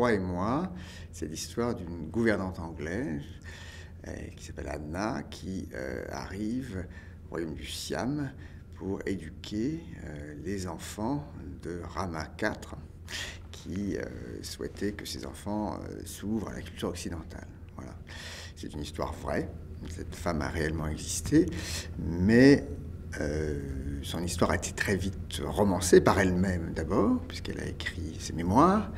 roi et moi. C'est l'histoire d'une gouvernante anglaise qui s'appelle Anna, qui arrive au royaume du Siam pour éduquer les enfants de Rama IV, qui souhaitait que ses enfants s'ouvrent à la culture occidentale. Voilà. C'est une histoire vraie. Cette femme a réellement existé, mais son histoire a été très vite romancée par elle-même d'abord, puisqu'elle a écrit ses mémoires.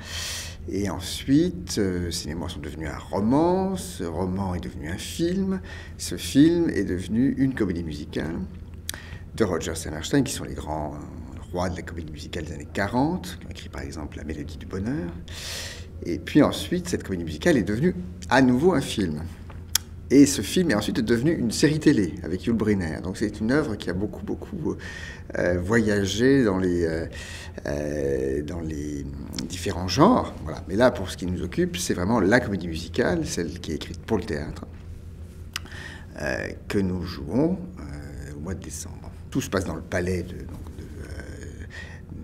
Et ensuite, ces mémoires sont devenues un roman, ce roman est devenu un film, ce film est devenu une comédie musicale de Roger Hammerstein, qui sont les grands rois de la comédie musicale des années 40, qui ont écrit par exemple La Mélodie du Bonheur. Et puis ensuite, cette comédie musicale est devenue à nouveau un film. Et ce film est ensuite devenu une série télé avec Yul Brynner. Donc c'est une œuvre qui a beaucoup voyagé dans les différents genres. Voilà. Mais là, pour ce qui nous occupe, c'est vraiment la comédie musicale, celle qui est écrite pour le théâtre, que nous jouons au mois de décembre. Tout se passe dans le palais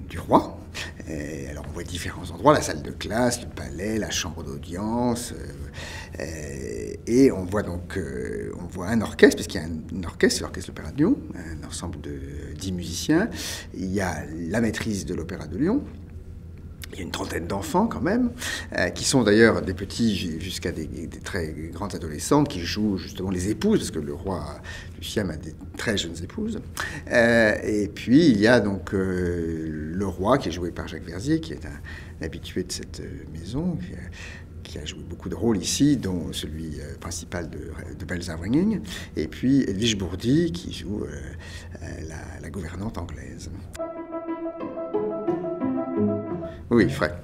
du roi. Et alors on voit différents endroits, la salle de classe, le palais, la chambre d'audience, et on voit donc un orchestre, puisqu'il y a un orchestre, c'est l'Orchestre de l'Opéra de Lyon, un ensemble de 10 musiciens. Il y a la maîtrise de l'Opéra de Lyon. Il y a une trentaine d'enfants quand même, qui sont d'ailleurs des petits jusqu'à des très grands adolescents qui jouent justement les épouses, parce que le roi du Siam a des très jeunes épouses. Et puis il y a donc le roi qui est joué par Jacques Verzier, qui est un habitué de cette maison, qui a joué beaucoup de rôles ici, dont celui principal de Belzavringing, et puis Edwige Bourdi qui joue la gouvernante anglaise. Oui, frais.